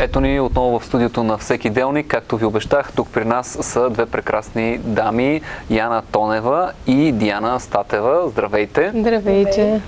Ето ни отново в студиото на Всеки делник. Както ви обещах, тук при нас са две прекрасни дами, Яна Тонева и Диана Статева. Здравейте! Здравейте!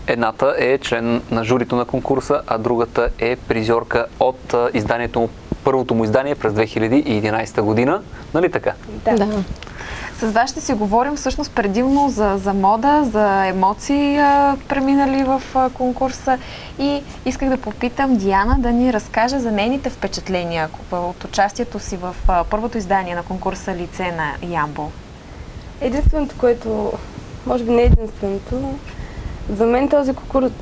Едната е член на журито на конкурса, а другата е призьорка от изданието му, първото му издание през 2011 година. Нали така? Да. С вас ще си говорим всъщност предимно за мода, за емоции, преминали в конкурса, и исках да попитам Диана да ни разкаже за нейните впечатления от участието си в първото издание на конкурса Лице на Ямбол. Единственото, което, може би не единственото, но за мен този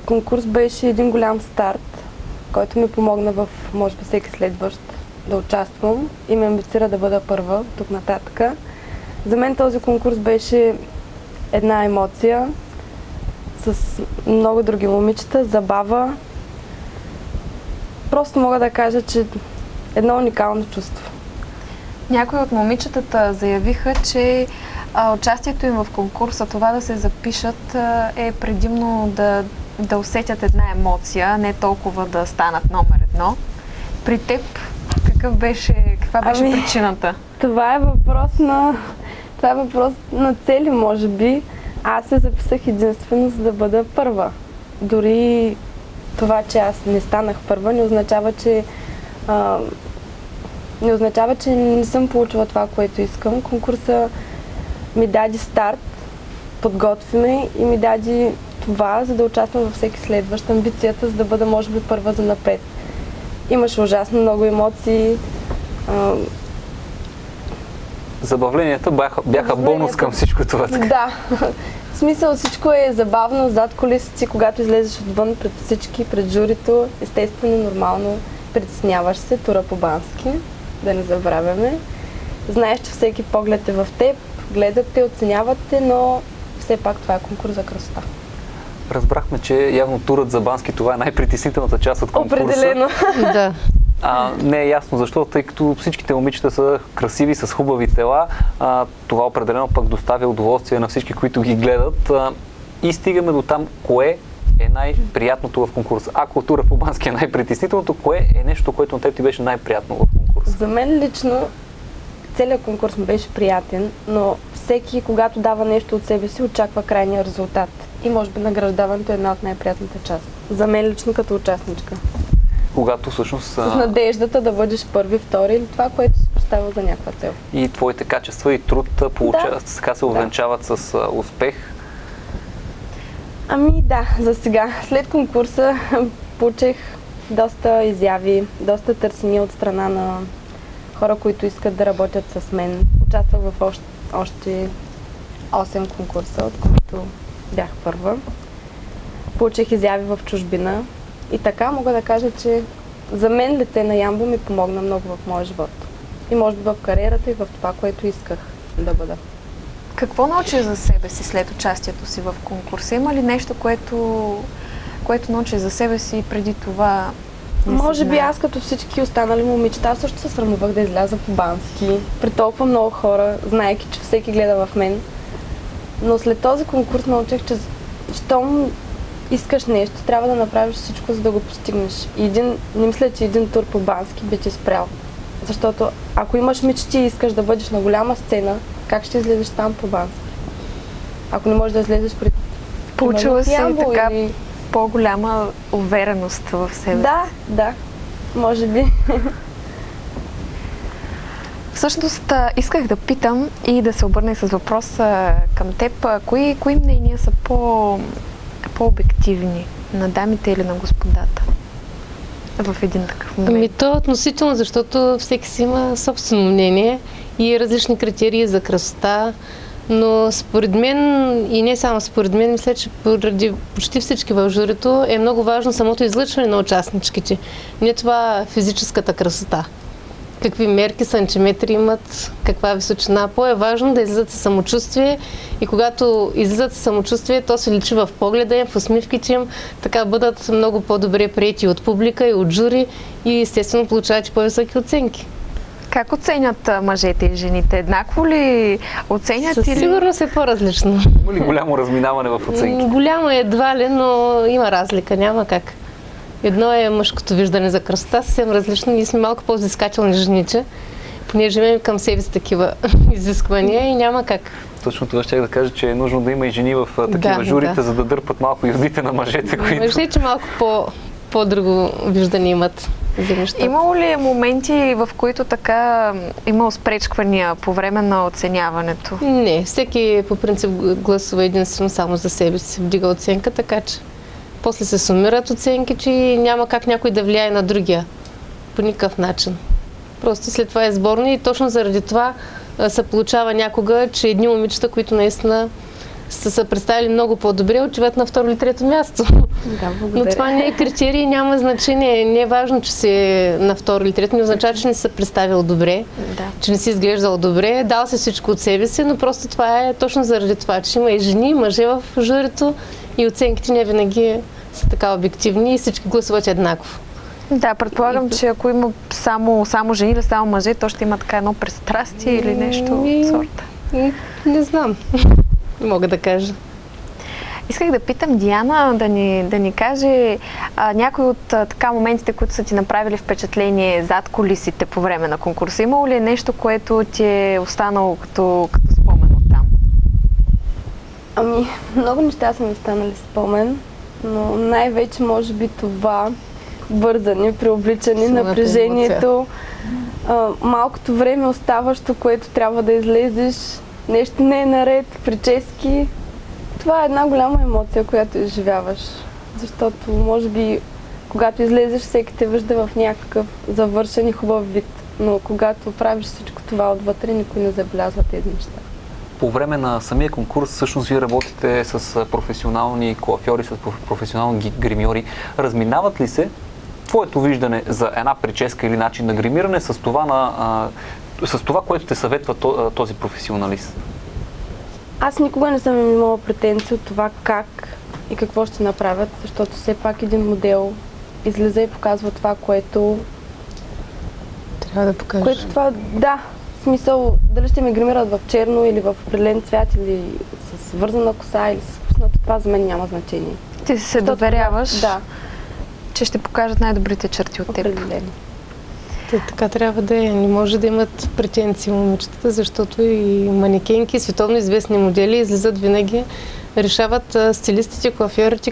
конкурс беше един голям старт, който ми помогна в, може би, всеки следващ да участвам и ме амбицира да бъда първа тук нататък. За мен този конкурс беше една емоция с много други момичета, забава. Просто мога да кажа, че едно уникално чувство. Някои от момичетата заявиха, че участието им в конкурса, това да се запишат, е предимно да усетят една emоция, не толкова да станат номер едно. При теб каква беше причината? Това е въпрос на цели, може би. Аз се записах единствено, за да бъда първа. Дори това, че аз не станах първа, не означава, че не съм получила това, което искам. Конкурса ми даде старт, подготви ме и ми даде това, за да участвам във всеки следващ, амбицията, за да бъда, може би, първа за напред. Имаше ужасно много емоции. Забавленията бяха бонус към всичко това. Да. В смисъл, всичко е забавно, зад колисите, когато излезеш отвън пред всички, пред журито. Естествено, нормално, притесняваш се, тура по бански, да не забравяме. Знаеш, че всеки поглед е в теб, гледат те, оценяват те, но все пак това е конкурс за красота. Разбрахме, че явно турът за бански, това е най-притеснителната част от конкурса. Определено. Да. Не е ясно защо, тъй като всичките момичета са красиви, с хубави тела. Това определено пък доставя удоволствие на всички, които ги гледат. И стигаме до там, кое е най-приятното в конкурса. Ако тура по бански е най-притеснителното, кое е нещо, което на теб ти беше най-приятно в конкурса? За мен лично целият конкурс ми беше приятен, но всеки, когато дава нещо от себе си, очаква крайния резултат. И може би награждаването е една от най-приятната част. За мен лично като участничка. Когато всъщност... С надеждата да бъдеш първи, втори или това, което си поставил за някаква цел. И твоите качества и труд така се увенчават с успех. Ами да, за сега. След конкурса получих доста изяви, доста търсения от страна на хора, които искат да работят с мен. Участвах в още 8 конкурса, от които бях първа. Получих изяви в чужбина и така мога да кажа, че за мен Лице на Ямбол ми помогна много в моя живот. И може би в кариерата и в това, което исках да бъда. Какво научи за себе си след участието си в конкурса? Има ли нещо, което научи за себе си преди това? Може би аз, като всички останали момичета, също се срамувах да изляза по бански, при толкова много хора, знаейки, че всеки гледа в мен. Но след този конкурс научих, че щом искаш нещо, трябва да направиш всичко, за да го постигнеш. Не мисля, че един тур по бански би ти спрял. Защото ако имаш мечти и искаш да бъдеш на голяма сцена, как ще излезеш там по бански? Ако не можеш да излезеш пред... Получила си така по-голяма увереност в себе. Да, може би. Всъщност исках да питам и да се обърна с въпрос към теб. Кои мнения са по-обективни, на дамите или на господата в един такъв момент? Ами то е относително, защото всеки си има собствено мнение и различни критерии за красота, но според мен, и не само според мен, мисля, че поради почти всички в журито е много важно самото излъчване на участничките. Не това физическата красота. Какви мерки, сантиметри имат, каква височина. По-е важно да излизат със самочувствие и когато излизат със самочувствие, то се личи в погледа им, в усмивките им, така бъдат много по-добре приети от публика и от жури и естествено получават по-високи оценки. Как оценят мъжете и жените? Еднакво ли оценят? Със сигурност е по-различно. Има ли голямо разминаване в оценки? Голямо е едва ли, но има разлика, няма как. Едно е мъжкото виждане за красота, съвсем различно. Ние сме малко по-взискателни жените, понеже имаме към себе си такива изисквания и няма как. Точно това ще да кажа, че е нужно да има и жени в такива журите, за да дърпат малко юздите на мъжете, които... Мъжете малко по-друго виждане имат за нещата. Имало ли моменти, в които така има спречквания по време на оценяването? Не, всеки по принцип гласува единствено само за себе си, вдига оценка, така че после се сумират оценки, че няма как някой да влияе на другия по никакъв начин. Просто след това е сборно и точно заради това се получава някога, че едни момичета, които наистина са се представили много по-добре, отиват на второ или трето място. Да, благодаря. Но това не е критерий, няма значение. Не е важно, че си на второ или трето, не означава, че не си се представил добре, че не си изглеждал добре, дал си всичко от себе си, но просто това е точно заради това, че има и жени, и мъже в журито и оценките не винаги са така обективни и всички гласуват еднакво. Да, предполагам, че ако има само жени или само мъже, то ще има така едно пристрастие или нещо от сорта. Не знам. Не мога да кажа. Исках да питам Диана да ни каже някои от така моментите, които са ти направили впечатление зад кулисите по време на конкурса. Имало ли е нещо, което ти е останало като спомен от там? Ами, много неща са ми останали спомен, но най-вече може би това бързане, преобличане, напрежението, малкото време оставащо, което трябва да излезеш, нещо не е наред, прически. Това е една голяма емоция, която изживяваш, защото може би когато излезеш, всеки те вижда в някакъв завършен и хубав вид, но когато правиш всичко това отвътре, никой не забелязва тези неща. По време на самия конкурс, всъщност вие работите с професионални коафьори, с професионални гримьори. Разминават ли се твоето виждане за една прическа или начин на гримиране с това, което те съветва този професионалист? Аз никога не съм имала претенции от това как и какво ще направят, защото все пак един модел излиза и показва това, което трябва да покажеш. Което това, да, в смисъл, дали ще ме гримират в черно или в определен цвят или с вързана коса или с пуснато, това за мен няма значение. Ти се доверяваш, да, че ще покажат най-добрите черти от теб. определено. Така трябва да е. Не може да имат претенции момичетата, защото и манекенки, и световно известни модели излизат винаги, решават стилистите, коафьорите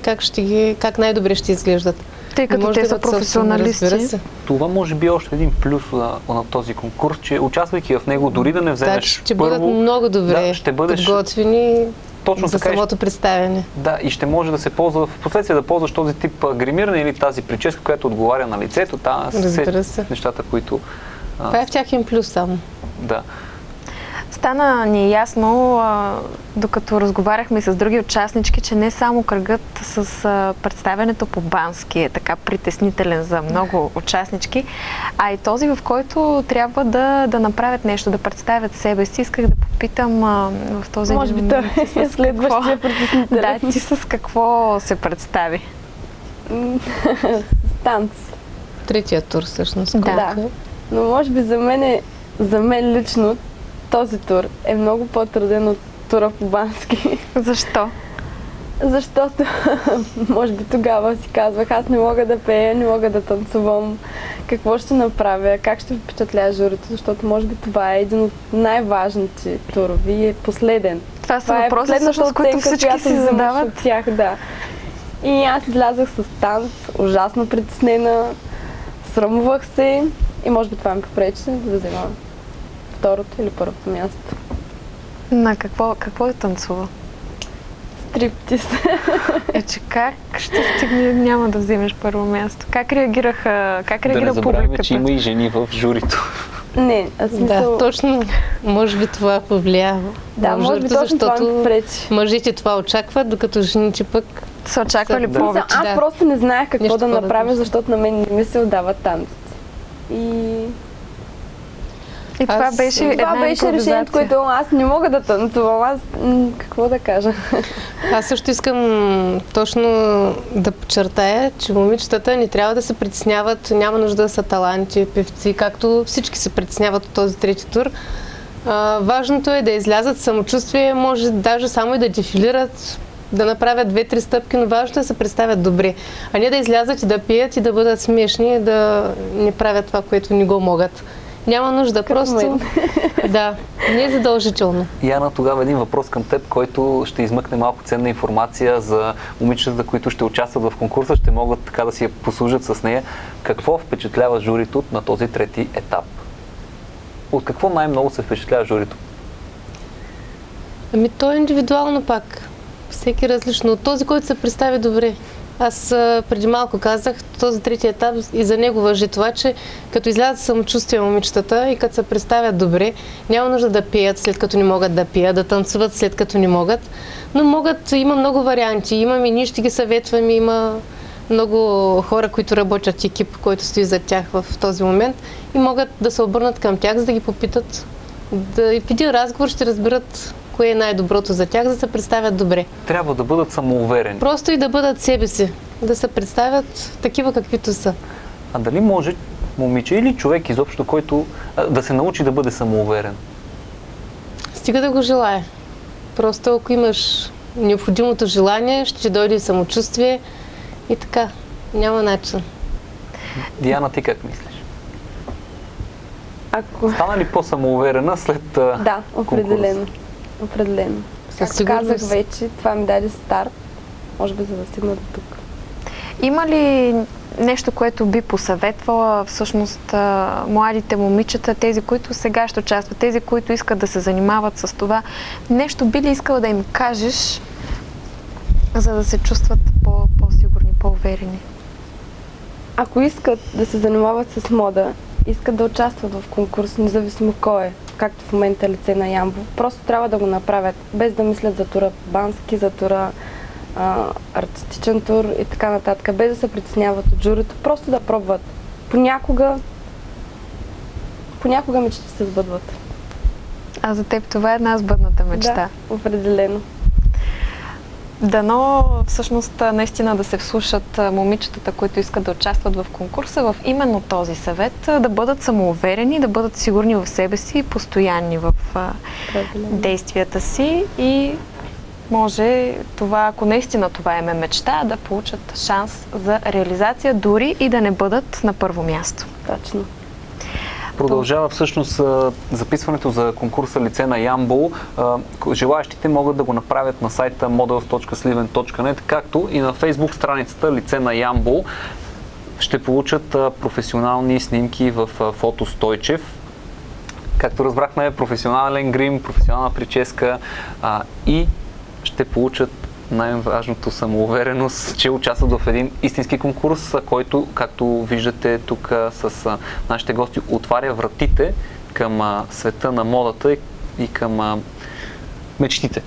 как най-добре ще изглеждат. Тъй като те са професионалисти. Това може би още един плюс на този конкурс, че участвайки в него, дори да не вземеш ще бъдат много добре подготвени точно за самото представяне. Да, и ще може да се ползва, в последствие да ползваш този тип гримиране или тази прическа, която отговаря на лицето, нещата, които... Това е в тях им плюс само. Да. Стана ни ясно, докато разговаряхме с други участнички, че не само кръгът с представянето по Бански е така притеснителен за много участнички, а и този, в който трябва да направят нещо, да представят себе си. Исках да попитам в този момент. Може би той е следващия притеснителен. Да, ти с какво се представи? С танц. Третия тур всъщност. Да. Но може би за мен лично този тур е много по-труден от тура по Бански. Защо? Защото, може би тогава си казвах, аз не мога да пея, не мога да танцувам, какво ще направя, как ще впечатля журито, защото може би това е един от най-важните турови и е последен. Това са въпроси, с които всички си задават. От тях, да. И аз излязах с танц, ужасно притеснена, срамувах се и може би това ми попречи да взема второто или първото място. На какво е танцува? Стриптиз. Че как ще стигне, няма да вземеш първо място? Как реагира публиката? Да не забравяме, че има и жени в журито. Не, смисъл... Да, точно. Може би това повлиява. Да, може би точно това ми пречи. Мъжете това очакват, докато жените пък са очаквали повече. Аз просто не знаех какво да направя, защото на мен не ми се отдава танците. И това беше решението, което аз не мога да танцувам. Аз какво да кажа? Аз също искам точно да подчертая, че момичетата не трябва да се притесняват, няма нужда да са таланти, певци, както всички се притесняват от този трети тур. Важното е да излязат самочувствие, може даже само и да дефилират да направят 2-3 стъпки, но важното е да се представят добре. А не да излязат и да пият и да бъдат смешни и да не правят това, което не го могат. Няма нужда, просто... Да, не е задължително. Яна, тогава един въпрос към теб, който ще измъкне малко ценна информация за момичетата, които ще участват в конкурса, ще могат така да си я послужат с нея. Какво впечатлява журито на този трети етап? От какво най-много се впечатлява журито? Ами то е индивидуално пак. Всеки различно. От този, който се представи добре. Аз преди малко казах, този трети етап и за него важи това, че като излязат самочувствие момичетата и като се представят добре, няма нужда да пеят след като не могат да пеят, да танцуват след като не могат, но могат, има много варианти. Имаме, ние ще ги съветваме, има много хора, които работят екип, който стои зад тях в този момент и могат да се обърнат към тях, за да ги попитат. И в един разговор ще разберат кое е най-доброто за тях, за да се представят добре. Трябва да бъдат самоуверени. Просто и да бъдат себе си, да се представят такива каквито са. А дали може момиче или човек изобщо, който да се научи да бъде самоуверен? Стига да го желая. Просто ако имаш необходимото желание, ще ти дойде самочувствие и така. Няма начин. Диана, ти как мислиш? Ако... Стана ли по-самоуверена след Да, определено. конкурса? Определено. Както казах вече, това ми даде старт, може би за да стигна до тук. Има ли нещо, което би посъветвала всъщност младите момичета, тези, които сега ще участват, тези, които искат да се занимават с това? Нещо би ли искала да им кажеш, за да се чувстват по-сигурни, по-уверени? Ако искат да се занимават с мода, искат да участват в конкурс, независимо кой е, както в момента лице на Ямбол, просто трябва да го направят, без да мислят за тура бански, за тура артистичен тур и така нататък, без да се притесняват от журито, просто да пробват. Понякога мечтите се сбъдват. А за теб това е една сбъдната мечта? Да, определено. Дано всъщност наистина да се вслушат момичетата, които искат да участват в конкурса, в именно този съвет, да бъдат самоуверени, да бъдат сигурни в себе си и постоянни в действията си и може това, ако наистина това е мечта, да получат шанс за реализация, дори и да не бъдат на първо място. Точно. Продължава всъщност записването за конкурса Лице на Ямбол. Желаящите могат да го направят на сайта models.sliven.net, както и на Facebook страницата Лице на Ямбол. Ще получат професионални снимки в фото Стойчев. Както разбрахме, професионален грим, професионална прическа и ще получат най-важното самоувереност, че участват в един истински конкурс, който, както виждате тук с нашите гости, отваря вратите към света на модата и към мечтите.